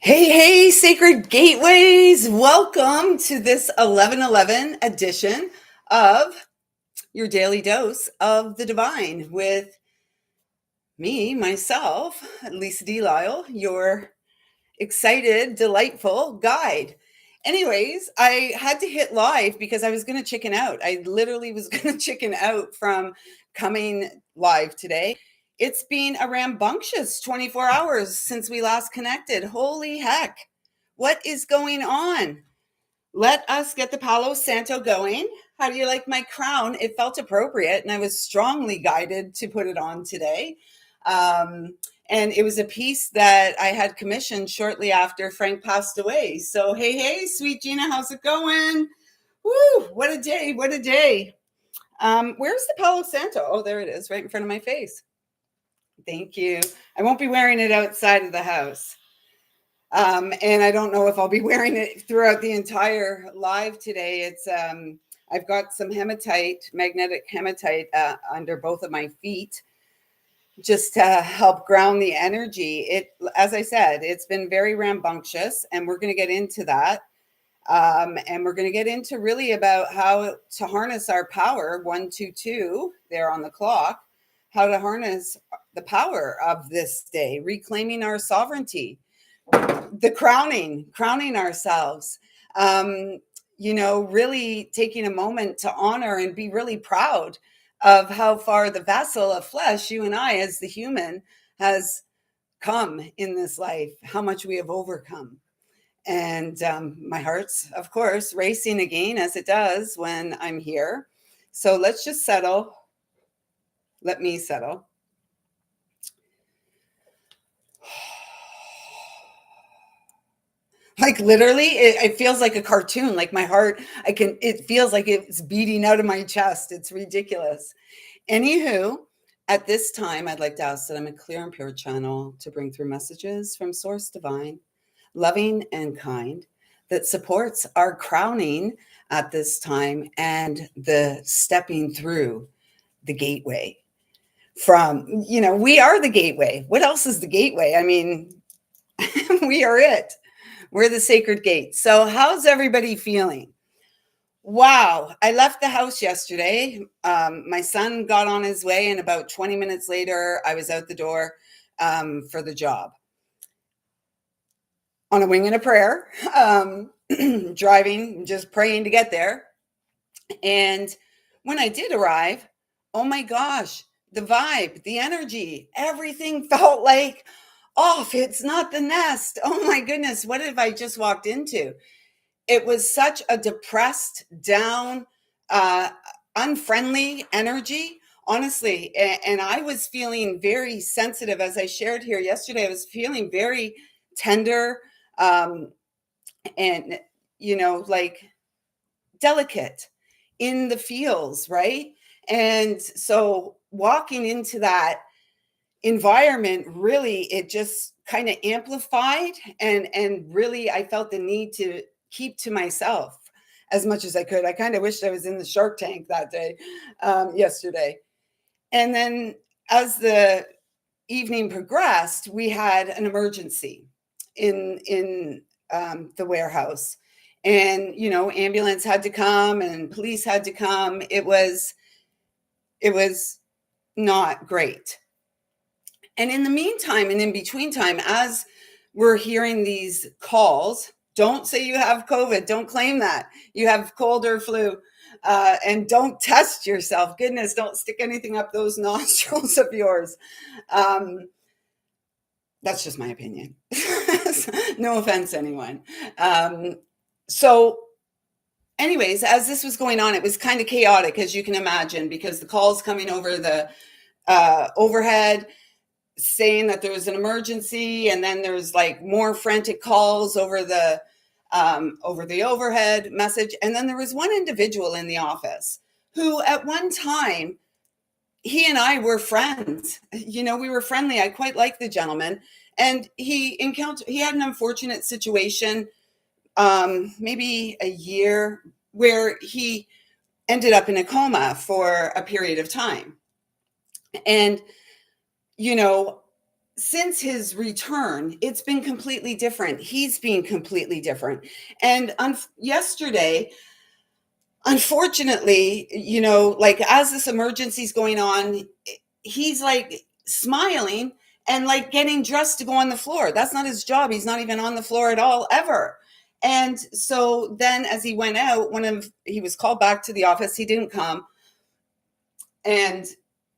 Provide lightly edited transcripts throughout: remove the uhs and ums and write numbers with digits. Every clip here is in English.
Hey, hey, Sacred Gateways. Welcome to this 11:11 edition of your daily dose of the divine with me, myself, lisalyle, your excited, delightful guide. Anyways, I had to hit live because I was going to chicken out. I literally was going to chicken out from coming live today. It's been a rambunctious 24 hours since we last connected. Holy heck. What is going on? Let us get the Palo Santo going. How do you like my crown? It felt appropriate, and I was strongly guided to put it on today. Um, and it was a piece that I had commissioned shortly after Frank passed away. So, hey, hey, sweet Gina, how's it going? Woo, what a day, what a day. Where's the Palo Santo? Oh, there it is, right in front of my face. Thank you. I won't be wearing it outside of the house. And I don't know if I'll be wearing it throughout the entire live today. I've got some hematite, magnetic hematite under both of my feet just to help ground the energy. As I said, it's been very rambunctious, and we're going to get into that. And we're going to get into really about how to harness our power, 122 there on the clock, how to harness the power of this day, reclaiming our sovereignty, the crowning ourselves, really taking a moment to honor and be really proud of how far the vessel of flesh, you and I as the human, has come in this life, how much we have overcome. And my heart's, of course, racing again, as it does when I'm here. So let's just settle. Let me settle. Like literally, it feels like a cartoon. Like my heart, it feels like it's beating out of my chest. It's ridiculous. Anywho, at this time, I'd like to ask that I'm a clear and pure channel to bring through messages from Source Divine, loving and kind, that supports our crowning at this time and the stepping through the gateway. We are the gateway. What else is the gateway? I mean, we are it. We're the sacred gate. So, how's everybody feeling? Wow. I left the house yesterday. My son got on his way, and about 20 minutes later, I was out the door for the job on a wing and a prayer, driving, just praying to get there. And when I did arrive, oh my gosh, the vibe, the energy, everything felt like off. It's not the nest. Oh my goodness, what have I just walked into? It was such a depressed, down, unfriendly energy, honestly. And I was feeling very sensitive, as I shared here yesterday. I was feeling very tender, and, like delicate in the feels, right? And so walking into that environment, really, it just kind of amplified, and really I felt the need to keep to myself as much as I could. I kind of wished I was in the Shark Tank that day, yesterday. And then as the evening progressed, we had an emergency in the warehouse, and ambulance had to come and police had to come. It was not great. And in the meantime, and in between time, as we're hearing these calls, don't say you have COVID. Don't claim that. You have cold or flu. And don't test yourself. Goodness, don't stick anything up those nostrils of yours. That's just my opinion. No offense, anyone. So, anyways, as this was going on, it was kind of chaotic, as you can imagine, because the calls coming over the overhead saying that there was an emergency, and then there's like more frantic calls over the overhead message. And then there was one individual in the office who at one time, he and I were friends. We were friendly. I quite liked the gentleman. And he had an unfortunate situation, maybe a year, where he ended up in a coma for a period of time. And, since his return, it's been completely different. He's been completely different. And yesterday, unfortunately, like as this emergency is going on, he's like smiling and like getting dressed to go on the floor. That's not his job. He's not even on the floor at all, ever. And so then as he went out, he was called back to the office, he didn't come. And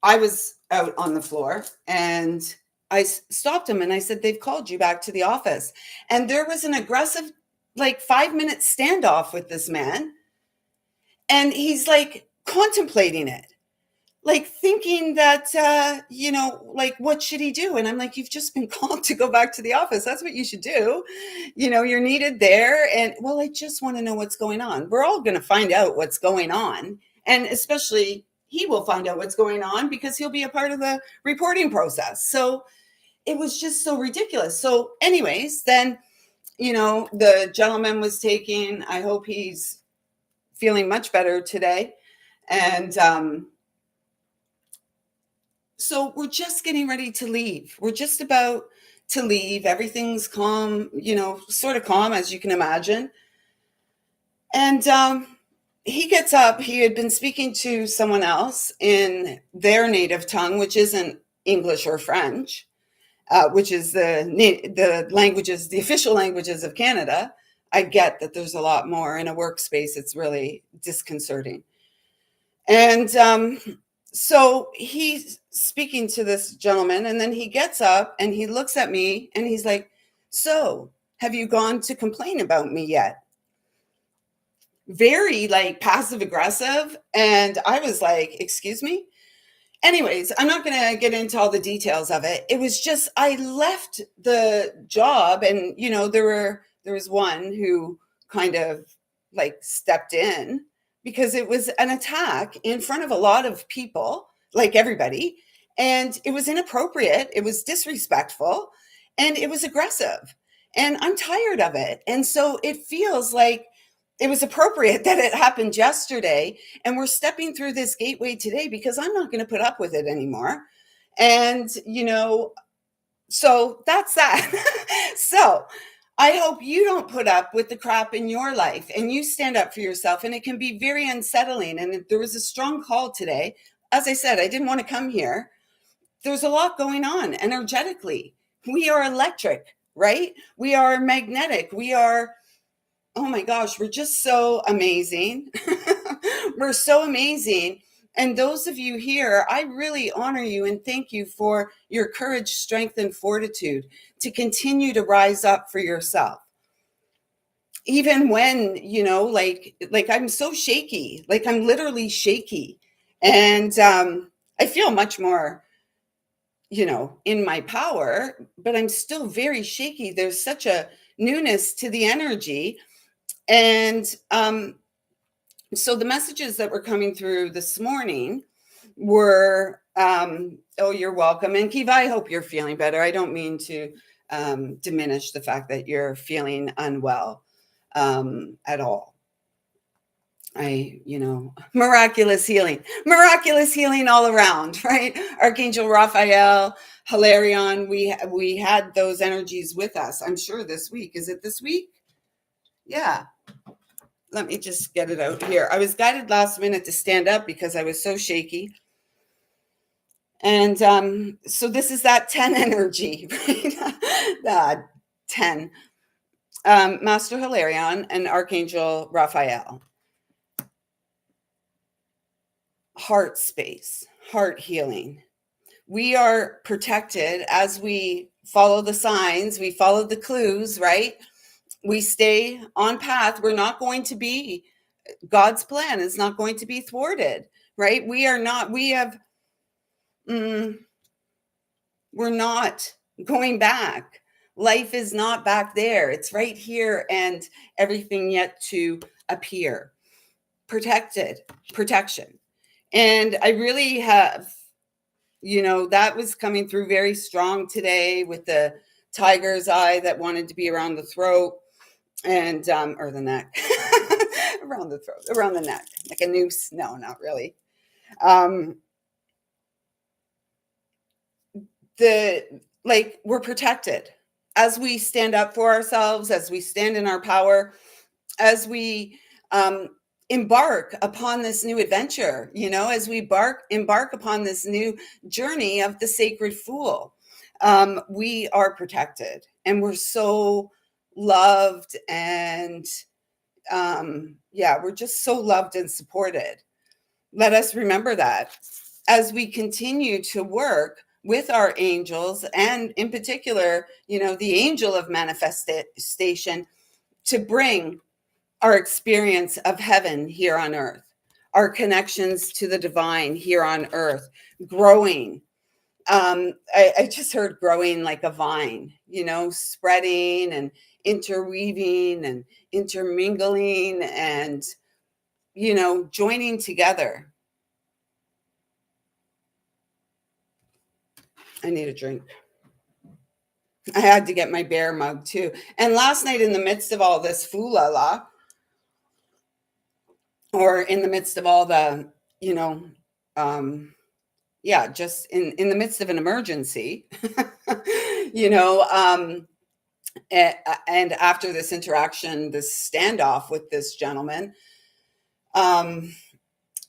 I was out on the floor and I stopped him and I said, "They've called you back to the office." And there was an aggressive, like 5 minute standoff with this man. And he's like contemplating it, like thinking that, like, what should he do? And I'm like, "You've just been called to go back to the office. That's what you should do. You're needed there." And, "Well, I just want to know what's going on." We're all going to find out what's going on. And especially he will find out what's going on because he'll be a part of the reporting process. So it was just so ridiculous. So anyways, then, the gentleman was taking, I hope he's feeling much better today. And, so we're just getting ready to leave. We're just about to leave. Everything's calm, sort of calm, as you can imagine. And he gets up. He had been speaking to someone else in their native tongue, which isn't English or French, which is the languages, the official languages of Canada. I get that there's a lot more in a workspace. It's really disconcerting. And so he's speaking to this gentleman, and then he gets up and he looks at me and he's like, "So, have you gone to complain about me yet?" Very like passive aggressive. And I was like, "Excuse me?" Anyways, I'm not going to get into all the details of it. It was just, I left the job and, there was one who kind of like stepped in because it was an attack in front of a lot of people, like everybody. And it was inappropriate. It was disrespectful and it was aggressive. And I'm tired of it. And so it feels like it was appropriate that it happened yesterday. And we're stepping through this gateway today because I'm not going to put up with it anymore. And, so that's that. So I hope you don't put up with the crap in your life and you stand up for yourself. And it can be very unsettling. And there was a strong call today. As I said, I didn't want to come here. There's a lot going on energetically. We are electric, right? We are magnetic. We are, oh my gosh, we're just so amazing. We're so amazing. And those of you here, I really honor you and thank you for your courage, strength, and fortitude to continue to rise up for yourself. Even when, like I'm so shaky, like I'm literally shaky. And I feel much more, in my power, but I'm still very shaky. There's such a newness to the energy. And so the messages that were coming through this morning were, "Oh, you're welcome." And Kiva, I hope you're feeling better. I don't mean to diminish the fact that you're feeling unwell at all. Miraculous healing all around, right? Archangel Raphael, Hilarion, we had those energies with us. I'm sure this week. Is it this week? Yeah. Let me just get it out here. I was guided last minute to stand up because I was so shaky. And so this is that 10 energy, right? 10. Master Hilarion and Archangel Raphael. Heart space, heart healing. We are protected as we follow the signs, we follow the clues, right? We stay on path. We're not going to be, God's plan is not going to be thwarted, right? We're not going back. Life is not back there. It's right here and everything yet to appear. Protection. And I really have, that was coming through very strong today with the tiger's eye that wanted to be around the throat and, or the neck, around the throat, around the neck, like a noose. No, not really. The like we're protected as we stand up for ourselves, as we stand in our power, as we um, embark upon this new adventure, as we embark upon this new journey of the sacred fool. We are protected and we're so loved. And yeah, we're just so loved and supported. Let us remember that as we continue to work with our angels, and in particular, the angel of manifestation, to bring our experience of heaven here on earth, our connections to the divine here on earth, growing. I just heard growing like a vine, spreading and interweaving and intermingling and, joining together. I need a drink. I had to get my bear mug too. And last night, in the midst of all this foolala, or in the midst of all the, yeah, just in the midst of an emergency, you know, um, and after this interaction, this standoff with this gentleman, um,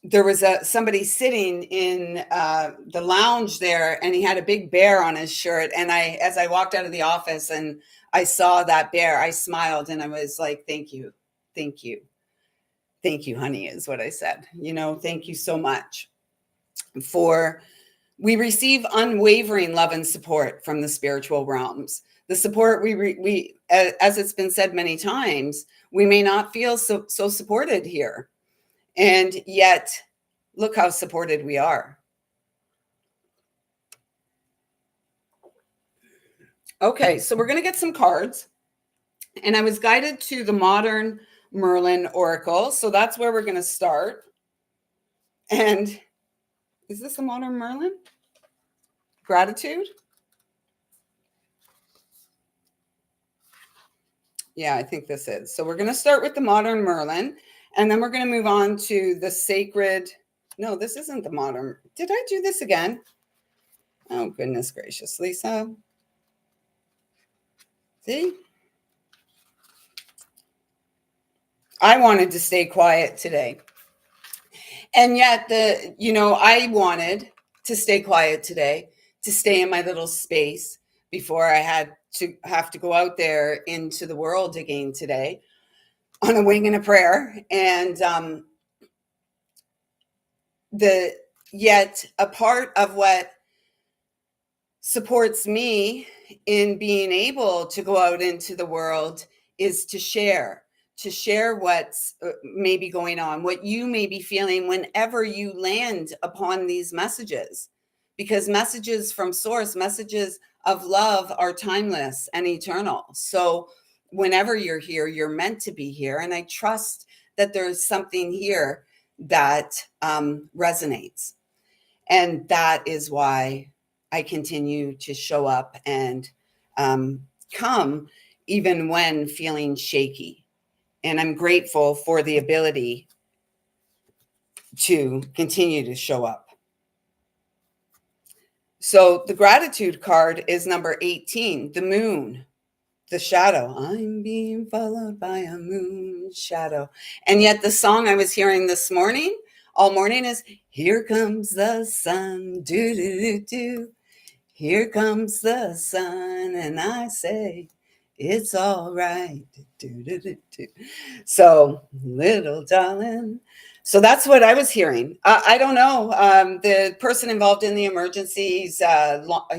there was somebody sitting in the lounge there, and he had a big bear on his shirt. And as I walked out of the office and I saw that bear, I smiled and I was like, "Thank you, thank you, thank you, honey," is what I said. Thank you so much for. We receive unwavering love and support from the spiritual realms. The support we as it's been said many times, we may not feel so supported here, and yet look how supported we are. Okay, so we're going to get some cards, and I was guided to the Modern Merlin Oracle, so that's where we're going to start. And is this a Modern Merlin? Gratitude? Yeah, I think this is. So we're going to start with the Modern Merlin, and then we're going to move on to the Sacred. No, this isn't the Modern. Did I do this again? Oh, goodness gracious, Lisa. See? I wanted to stay quiet today. And yet I wanted to stay quiet today, to stay in my little space before I have to go out there into the world again today on a wing and a prayer. And yet a part of what supports me in being able to go out into the world is to share what's maybe going on, what you may be feeling whenever you land upon these messages, because messages from source, messages of love, are timeless and eternal. So whenever you're here, you're meant to be here, and I trust that there's something here that resonates. And that is why I continue to show up and come even when feeling shaky. And I'm grateful for the ability to continue to show up. So the gratitude card is number 18, the moon, the shadow. I'm being followed by a moon shadow. And yet the song I was hearing this morning, all morning, is "Here comes the sun, do do do do. Here comes the sun, and I say it's all right." Do, do, do, do. So, little darling. So that's what I was hearing. I don't know. The person involved in the emergency, he's not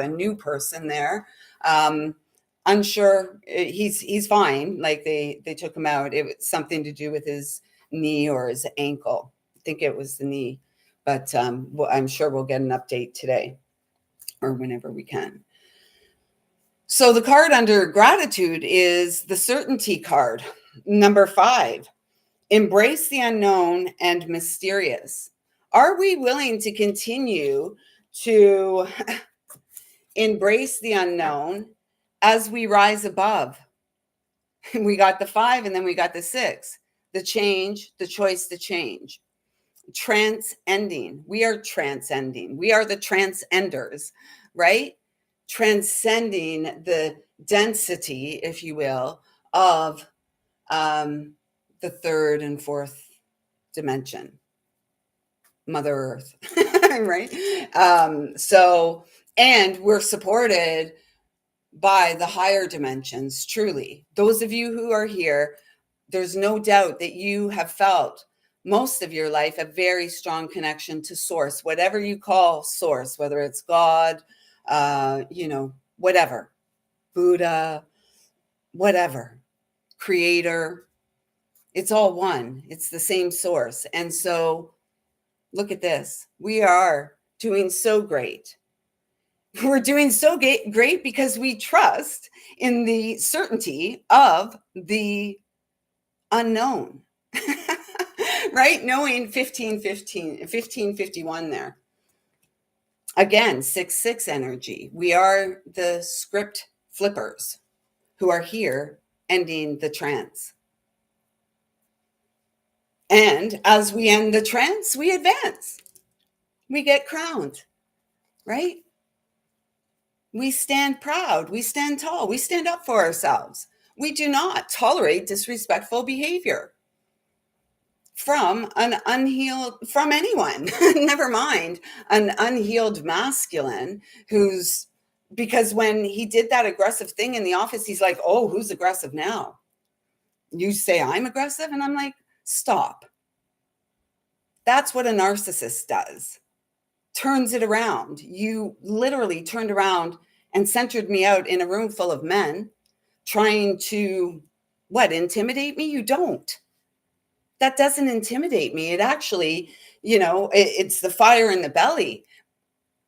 a new person there. Unsure. He's fine. Like they took him out. It was something to do with his knee or his ankle. I think it was the knee. But I'm sure we'll get an update today or whenever we can. So the card under gratitude is the certainty card, number 5. Embrace the unknown and mysterious. Are we willing to continue to embrace the unknown as we rise above? We got the 5, and then we got the 6. The change, the choice to change. Transcending. We are transcending. We are the transcenders. right? Transcending the density, if you will, of the third and fourth dimension, Mother Earth, right? So, and we're supported by the higher dimensions, truly. Those of you who are here, there's no doubt that you have felt most of your life a very strong connection to source, whatever you call source, whether it's God, whatever, Buddha, whatever, creator. It's all one. It's the same source. And so look at this. We are doing so great. We're doing so great because we trust in the certainty of the unknown. Right? Knowing 1551 there. Again, 6-6 energy. We are the script flippers who are here ending the trance. And as we end the trance, we advance. We get crowned, right? We stand proud. We stand tall. We stand up for ourselves. We do not tolerate disrespectful behavior from anyone. Never mind an unhealed masculine because when he did that aggressive thing in the office, he's like, oh, who's aggressive now? You say I'm aggressive? And I'm like, stop. That's what a narcissist does. Turns it around. You literally turned around and centered me out in a room full of men trying to, intimidate me? You don't. That doesn't intimidate me. It actually, it's the fire in the belly.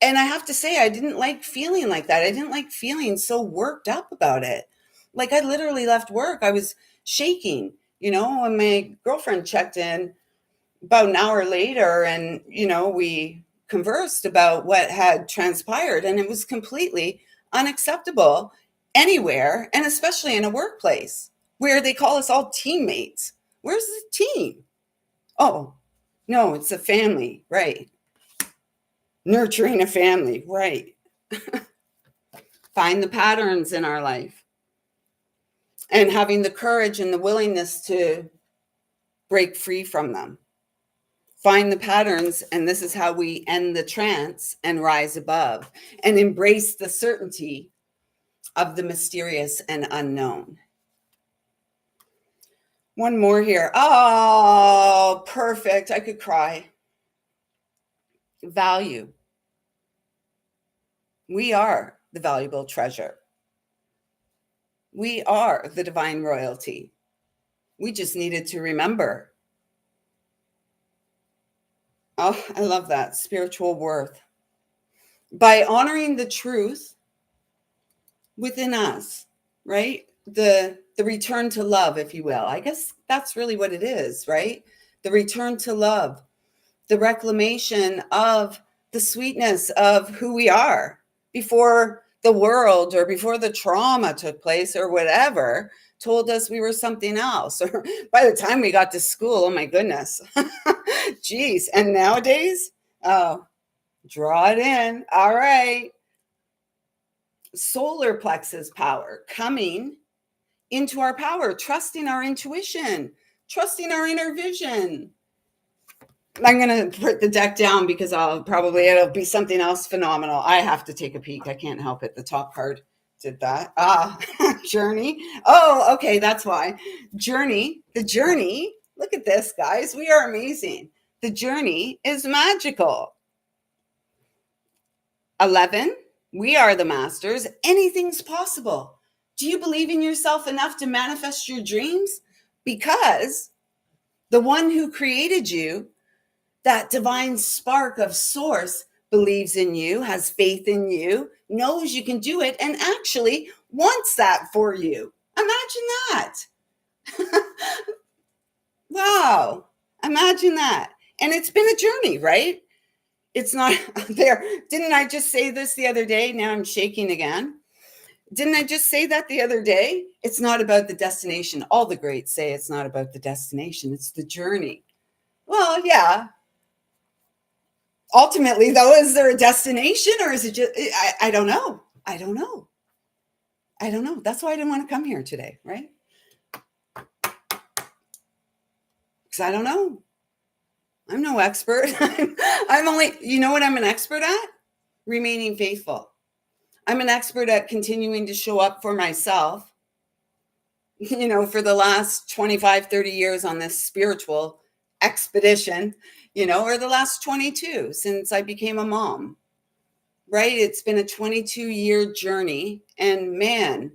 And I have to say, I didn't like feeling like that. I didn't like feeling so worked up about it. Like I literally left work. I was shaking, when my girlfriend checked in about an hour later and, we conversed about what had transpired, and it was completely unacceptable anywhere, and especially in a workplace where they call us all teammates. Where's the team? Oh, no, it's a family, right? Nurturing a family, right? Find the patterns in our life and having the courage and the willingness to break free from them. Find the patterns, and this is how we end the trance and rise above and embrace the certainty of the mysterious and unknown. One more here. Oh, perfect. I could cry. Value. We are the valuable treasure. We are the divine royalty. We just needed to remember. Oh, I love that. Spiritual worth. By honoring the truth within us, right? The return to love, if you will. I guess that's really what it is, right? The return to love, the reclamation of the sweetness of who we are before the world or before the trauma took place or whatever told us we were something else. Or by the time we got to school, oh my goodness. Geez. And nowadays, oh, draw it in. All right. Solar plexus power coming into our power, trusting our intuition, trusting our inner vision. I'm going to put the deck down because it'll be something else phenomenal. I have to take a peek. I can't help it. The top card did that. Journey. Oh, okay. That's why. Journey. The journey. Look at this, guys. We are amazing. The journey is magical. 11. We are the masters. Anything's possible. Do you believe in yourself enough to manifest your dreams? Because the one who created you, that divine spark of source, believes in you, has faith in you, knows you can do it, and actually wants that for you. Imagine that. Wow. Imagine that. And it's been a journey, right? It's not there. Didn't I just say this the other day? Now I'm shaking again. Didn't I just say that the other day? It's not about the destination. All the greats say it's not about the destination. It's the journey. Well, yeah. ultimately, though, is there a destination, or is it just, I don't know. I don't know. I don't know. That's why I didn't want to come here today, right? Because I don't know. I'm no expert. I'm only, you know what I'm an expert at? Remaining faithful. I'm an expert at continuing to show up for myself, for the last 25, 30 years on this spiritual expedition, or the last 22 since I became a mom, right? It's been a 22-year journey, and man,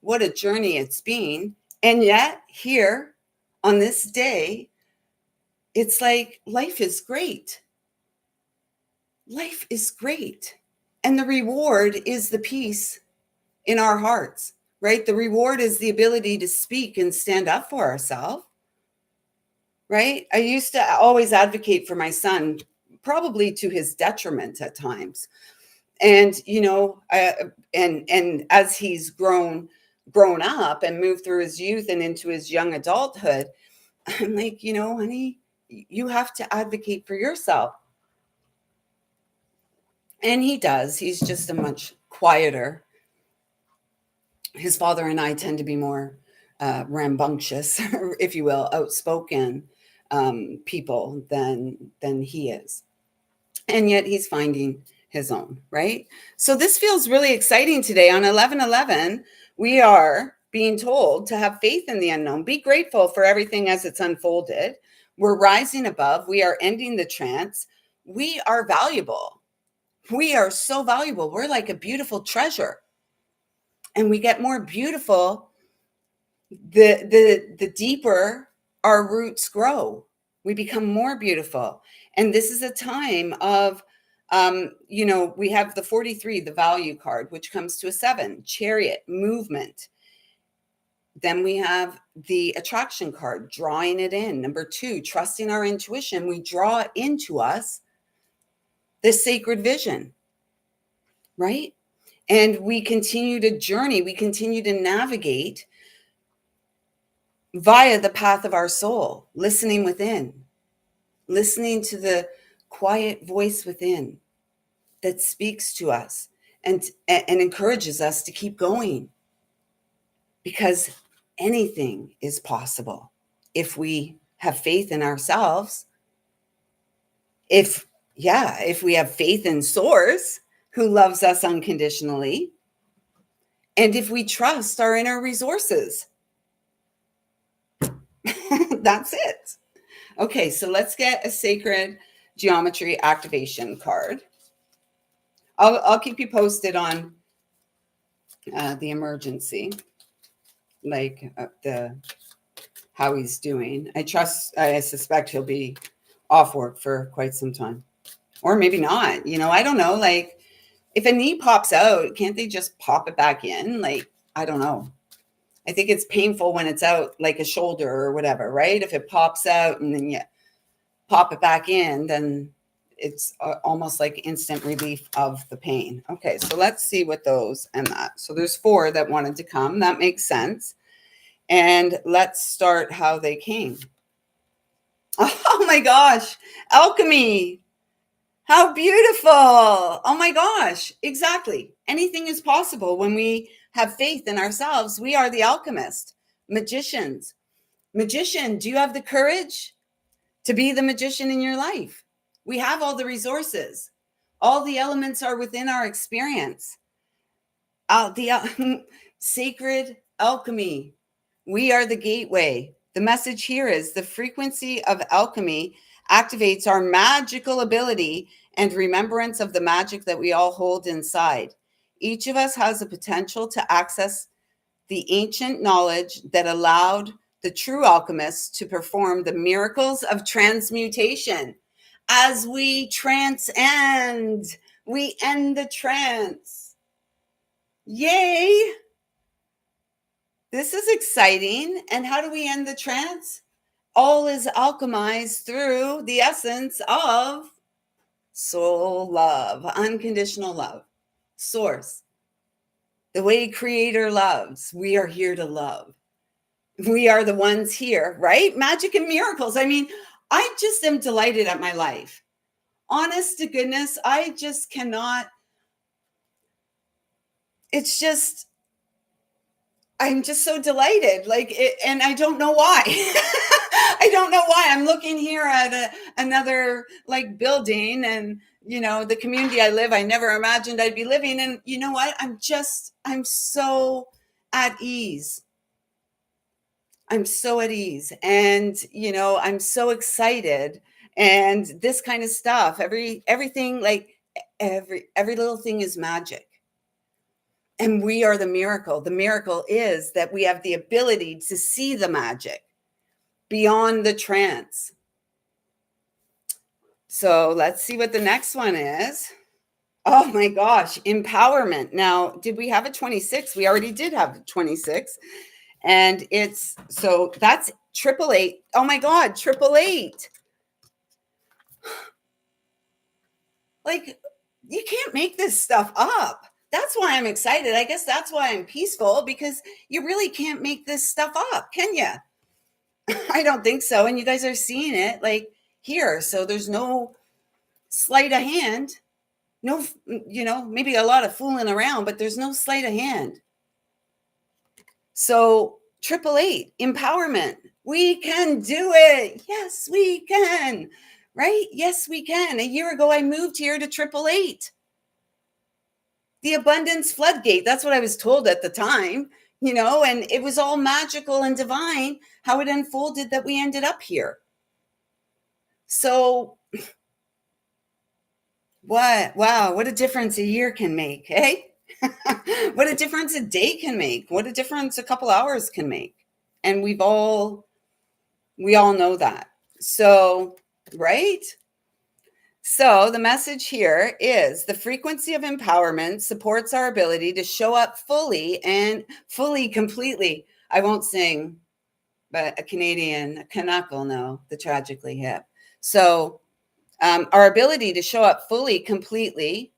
what a journey it's been. And yet here on this day, it's like life is great. Life is great. And the reward is the peace in our hearts, right? The reward is the ability to speak and stand up for ourselves, right? I used to always advocate for my son, probably to his detriment at times. And, and as he's grown up and moved through his youth and into his young adulthood, I'm like, honey, you have to advocate for yourself. And he does. He's just a much quieter. His father and I tend to be more rambunctious, if you will, outspoken people than he is. And yet he's finding his own, right? So this feels really exciting today. On 11/11, we are being told to have faith in the unknown. Be grateful for everything as it's unfolded. We're rising above. We are ending the trance. We are valuable. We are so valuable. We're like a beautiful treasure. And we get more beautiful the deeper our roots grow. We become more beautiful. And this is a time of we have the 43, the value card, which comes to a 7, chariot, movement. Then we have the attraction card, drawing it in. Number 2, trusting our intuition. We draw into us this sacred vision, right? And we continue to journey. We continue to navigate via the path of our soul, listening within, listening to the quiet voice within that speaks to us and encourages us to keep going, because anything is possible if we have faith in ourselves. If we have faith in Source, who loves us unconditionally, and if we trust our inner resources. That's it. Okay, so let's get a sacred geometry activation card. I'll keep you posted on the emergency, like how he's doing. I suspect he'll be off work for quite some time, or maybe not. I don't know. Like, if a knee pops out, can't they just pop it back in? Like, I don't know. I think it's painful when it's out, like a shoulder or whatever, right? If it pops out and then you pop it back in, then it's almost like instant relief of the pain. Okay, so let's see what those and that. So there's 4 that wanted to come. That makes sense. And let's start how they came. Oh my gosh, alchemy. How beautiful. Oh my gosh, exactly. Anything is possible when we have faith in ourselves. We are the alchemist, magicians. Magician, do you have the courage to be the magician in your life? We have all the resources. All the elements are within our experience. The sacred alchemy. We are the gateway. The message here is the frequency of alchemy activates our magical ability and remembrance of the magic that we all hold inside. Each of us has the potential to access the ancient knowledge that allowed the true alchemists to perform the miracles of transmutation. As we transcend, we end the trance. Yay! This is exciting. And how do we end the trance? All is alchemized through the essence of soul love, unconditional love, Source. The way Creator loves, we are here to love. We are the ones here, right? Magic and miracles. I mean, I just am delighted at my life. honest to goodness, I just cannot. It's just, I'm just so delighted. Like it, and I don't know why. I don't know why. I'm looking here at another like building, and the community I live, I never imagined I'd be living. And you know what? I'm so at ease. I'm so at ease, and I'm so excited, and this kind of stuff. Everything, like every little thing is magic. And we are the miracle. The miracle is that we have the ability to see the magic beyond the trance. So let's see what the next one is. Oh my gosh, empowerment. Now, did we have a 26? We already did have a 26. And that's 888. Oh my God, 888. Like, you can't make this stuff up. That's why I'm excited. I guess that's why I'm peaceful, because you really can't make this stuff up, can you? I don't think so. And you guys are seeing it like here. So there's no sleight of hand. No, maybe a lot of fooling around, but there's no sleight of hand. So 888, empowerment. We can do it. Yes, we can. Right? Yes, we can. A year ago, I moved here to 888. The abundance floodgate. That's what I was told at the time, and it was all magical and divine how it unfolded that we ended up here. So what? Wow, what a difference a year can make, eh? What a difference a day can make. What a difference a couple hours can make. And we all know that. So, right? So the message here is the frequency of empowerment supports our ability to show up fully, completely. I won't sing, but a Canuck will know, the Tragically Hip. So our ability to show up fully, completely,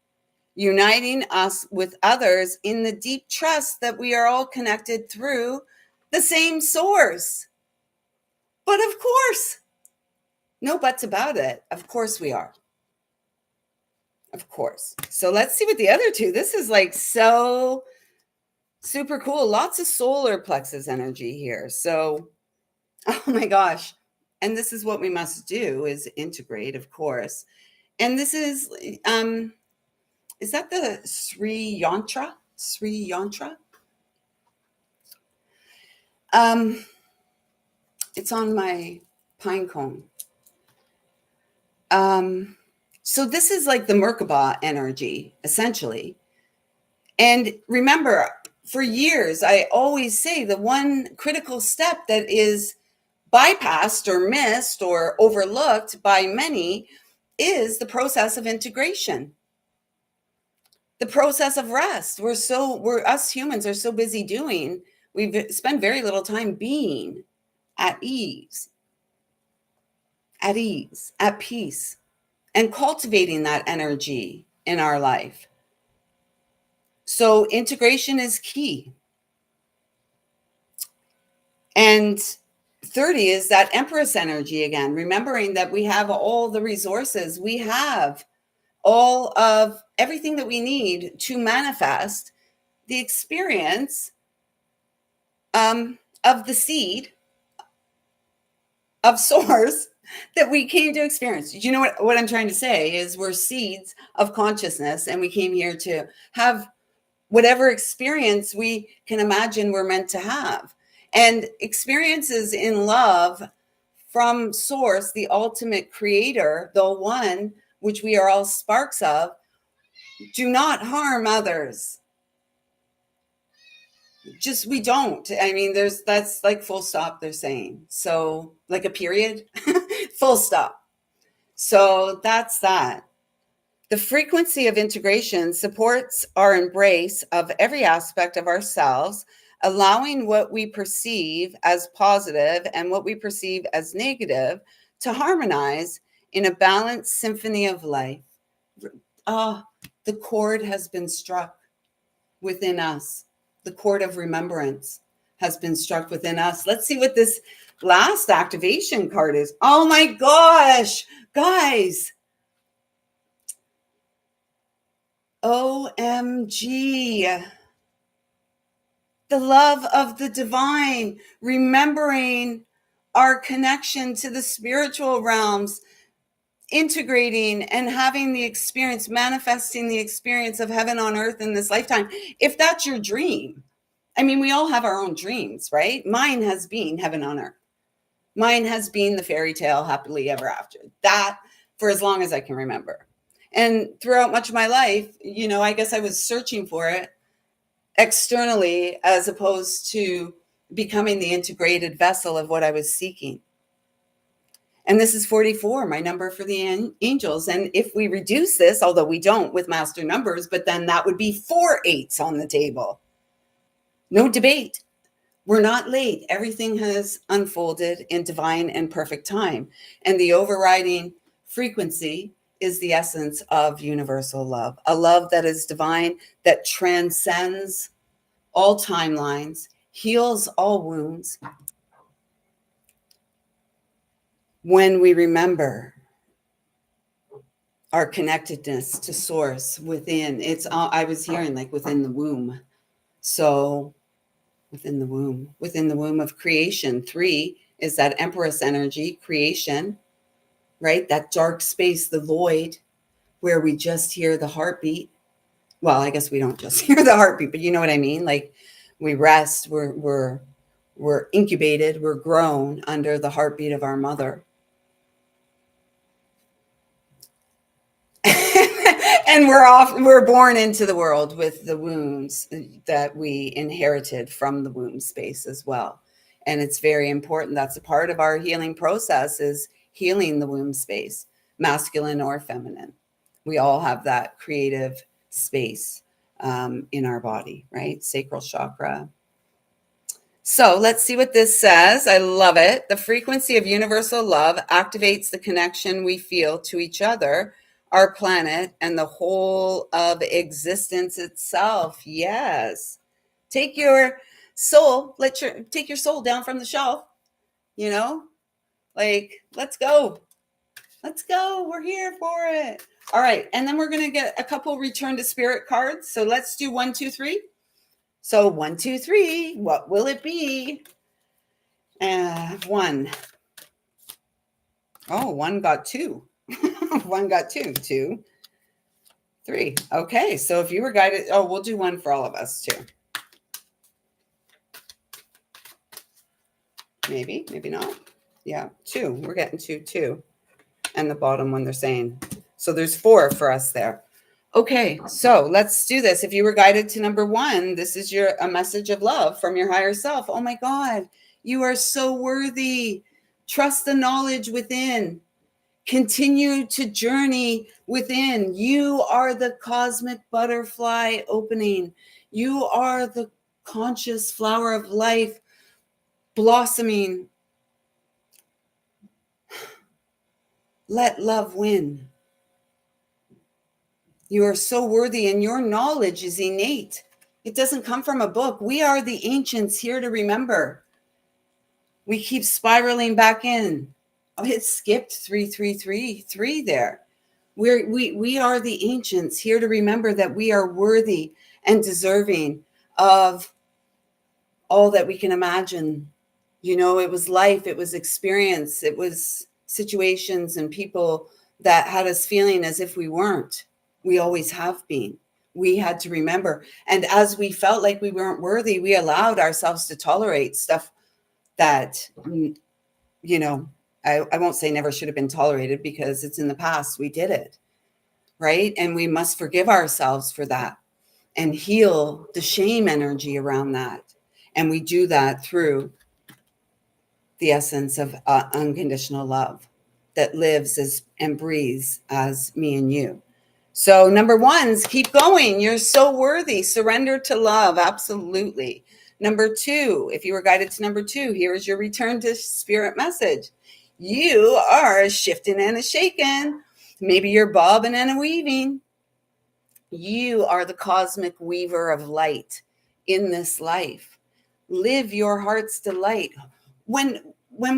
uniting us with others in the deep trust that we are all connected through the same source. But of course, no buts about it. Of course we are. Of course. So let's see what the other two. This is like so super cool. Lots of solar plexus energy here. So, oh my gosh. And this is what we must do, is integrate, of course. And this is that the Sri Yantra? Sri Yantra? It's on my pine cone. So this is like the Merkaba energy, essentially. And remember, for years, I always say the one critical step that is bypassed or missed or overlooked by many is the process of integration. The process of rest. Us humans are so busy doing, we've spent very little time being at ease, at peace, and cultivating that energy in our life. So integration is key. And 30 is that Empress energy again, remembering that we have all the resources. We have all of everything that we need to manifest the experience of the seed of source that we came to experience. You know what I'm trying to say is we're seeds of consciousness, and we came here to have whatever experience we can imagine we're meant to have. And experiences in love from source, the ultimate creator, the one which we are all sparks of, do not harm others. Just, we don't. I mean, that's like full stop, they're saying. So like a period, full stop. So that's that. The frequency of integration supports our embrace of every aspect of ourselves, allowing what we perceive as positive and what we perceive as negative to harmonize in a balanced symphony of life. The chord has been struck within us. The chord of remembrance has been struck within us. Let's see what this last activation card is. Oh my gosh, guys. OMG. The love of the divine, remembering our connection to the spiritual realms, integrating and having the experience, manifesting the experience of heaven on earth in this lifetime. If that's your dream, I mean, we all have our own dreams, right? Mine has been heaven on earth. Mine has been the fairy tale happily ever after. That for as long as I can remember. And throughout much of my life, I guess I was searching for it externally as opposed to becoming the integrated vessel of what I was seeking. And this is 44, my number for the angels. And if we reduce this, although we don't with master numbers, but then that would be 4 8s on the table. No debate. We're not late. Everything has unfolded in divine and perfect time. And the overriding frequency is the essence of universal love, a love that is divine, that transcends all timelines, heals all wounds. When we remember our connectedness to source within, I was hearing like within the womb. So within the womb of creation. 3 is that empress energy, creation, right? That dark space, the void, where we just hear the heartbeat. Well, I guess we don't just hear the heartbeat, but you know what I mean? Like we rest, we're incubated, we're grown under the heartbeat of our mother. And we're born into the world with the wounds that we inherited from the womb space as well. And it's very important. That's a part of our healing process, is healing the womb space, masculine or feminine. We all have that creative space in our body, right? Sacral chakra. So let's see what this says. I love it. The frequency of universal love activates the connection we feel to each other, our planet, and the whole of existence itself. Yes. Take your soul, take your soul down from the shelf, like, let's go. Let's go. We're here for it. All right. And then we're going to get a couple return to spirit cards. So let's do 1, 2, 3. So 1, 2, 3, what will it be? 1. Oh, 1 got 2. 1 got 2. 2, 3. Okay, so if you were guided, we'll do 1 for all of us too. Maybe not. Yeah, 2. We're getting 2. And the bottom one they're saying. So there's 4 for us there. Okay, so let's do this. If you were guided to number 1, this is a message of love from your higher self. Oh my God, you are so worthy. Trust the knowledge within. Continue to journey within. You are the cosmic butterfly opening. You are the conscious flower of life blossoming. Let love win. You are so worthy, and your knowledge is innate. It doesn't come from a book. We are the ancients here to remember. We keep spiraling back in. Oh, it skipped 3 there. We are the ancients here to remember that we are worthy and deserving of all that we can imagine. It was life, it was experience, it was situations and people that had us feeling as if we weren't. We always have been. We had to remember. And as we felt like we weren't worthy, we allowed ourselves to tolerate stuff that, I won't say never should have been tolerated, because it's in the past. We did it, right? And we must forgive ourselves for that and heal the shame energy around that. And we do that through the essence of unconditional love that lives and breathes as me and you. So number 1s, keep going. You're so worthy. Surrender to love. Absolutely. Number 2, if you were guided to number 2, here is your return to spirit message. You are a shifting and a shaking. Maybe you're bobbing and a weaving. You are the cosmic weaver of light in this life. Live your heart's delight. When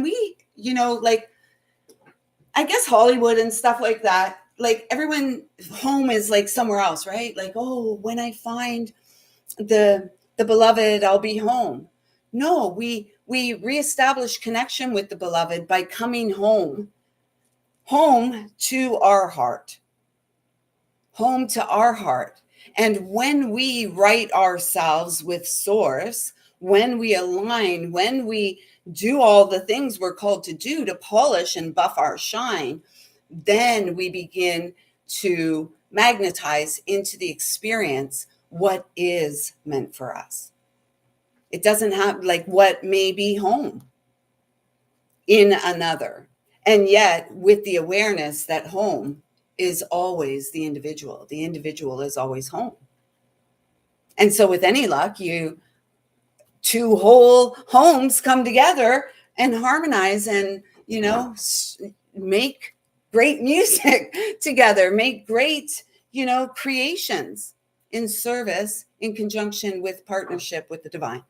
we, like, I guess Hollywood and stuff like that, like everyone, home is like somewhere else, right? Like, oh, when I find the beloved, I'll be home. No, we reestablish connection with the beloved by coming home to our heart, home to our heart. And when we right ourselves with source, when we align, when we do all the things we're called to do to polish and buff our shine, then we begin to magnetize into the experience what is meant for us. It doesn't have like what may be home in another. And yet, with the awareness that home is always the individual is always home. And so, with any luck, you two whole homes come together and harmonize and, make great music together, make great, creations in service in conjunction with partnership with the divine.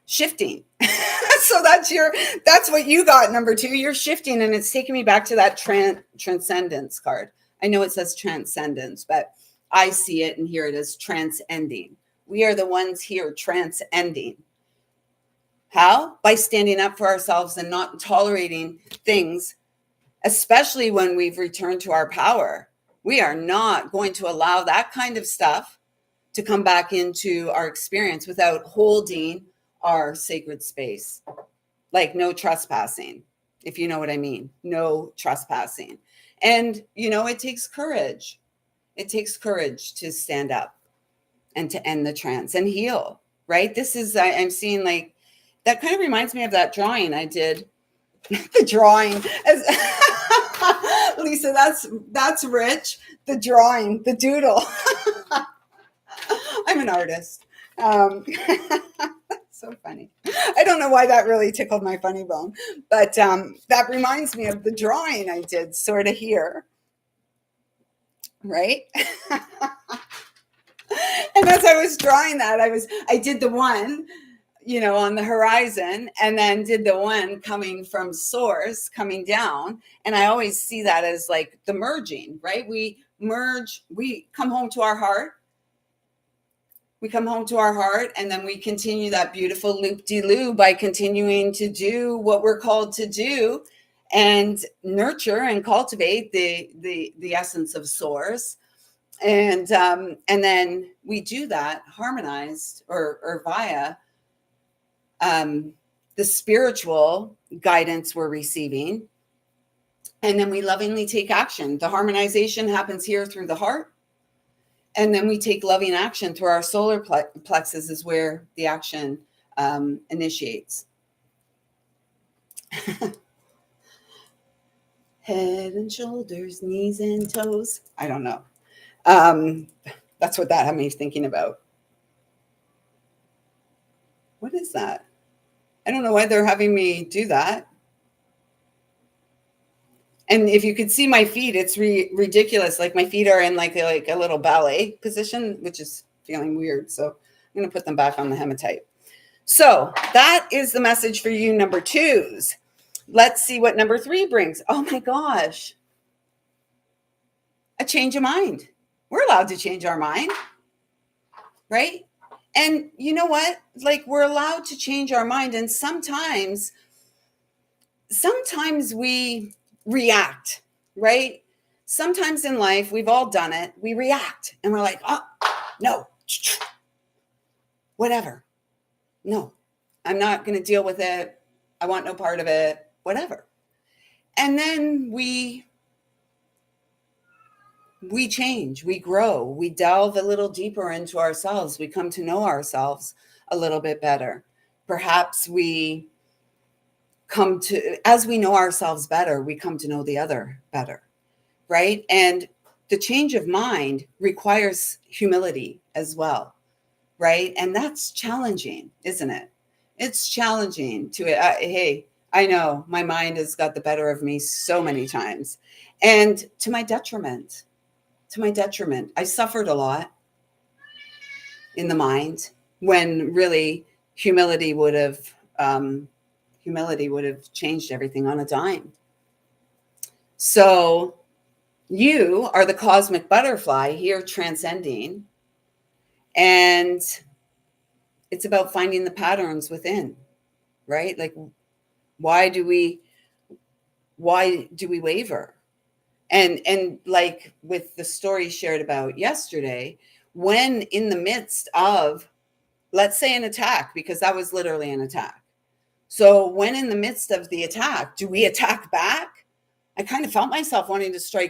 Shifting. So that's what you got, number 2. You're shifting, and it's taking me back to that transcendence card. I know it says transcendence, but I see it and hear it as transcending. We are the ones here transcending. How? By standing up for ourselves and not tolerating things, especially when we've returned to our power. We are not going to allow that kind of stuff to come back into our experience without holding our sacred space. Like no trespassing, if you know what I mean. No trespassing. And, it takes courage. It takes courage to stand up and to end the trance and heal, right? This is, I'm seeing like, that kind of reminds me of that drawing I did. The drawing. Lisa, that's rich. The drawing, the doodle. I'm an artist. So funny. I don't know why that really tickled my funny bone, but that reminds me of the drawing I did sort of here, right? And as I was drawing that, I did the one, on the horizon, and then did the one coming from source, coming down. And I always see that as like the merging, right? We merge, we come home to our heart. We come home to our heart, and then we continue that beautiful loop-de-loo by continuing to do what we're called to do and nurture and cultivate the essence of source. And then we do that harmonized or via the spiritual guidance we're receiving. And then we lovingly take action. The harmonization happens here through the heart. And then we take loving action through our solar plexus is where the action initiates. Head and shoulders, knees and toes. I don't know. That's what that had me thinking about. What is that? I don't know why they're having me do that. And if you could see my feet, it's ridiculous. Like my feet are in like a little ballet position, which is feeling weird. So I'm going to put them back on the hematite. So that is the message for you, number 2s. Let's see what number 3 brings. Oh my gosh. A change of mind. We're allowed to change our mind, right? And you know what? Like we're allowed to change our mind. And sometimes we react, right? Sometimes in life, we've all done it. We react and we're like, oh, no, whatever. No, I'm not going to deal with it. I want no part of it, whatever. And then we change, we grow, we delve a little deeper into ourselves. We come to know ourselves a little bit better. Perhaps we as we know ourselves better, we come to know the other better, right? And the change of mind requires humility as well, right? And that's challenging, isn't it? It's challenging hey, I know my mind has got the better of me so many times, and to my detriment. I suffered a lot in the mind when really humility would have changed everything on a dime. So You are the cosmic butterfly here transcending, and it's about finding the patterns within, right? Like, why do we why do we waver? And like with the story shared about yesterday, when in the midst of, let's say, an attack, because that was literally an attack. So when in the midst of the attack, do we attack back? I kind of felt myself wanting to strike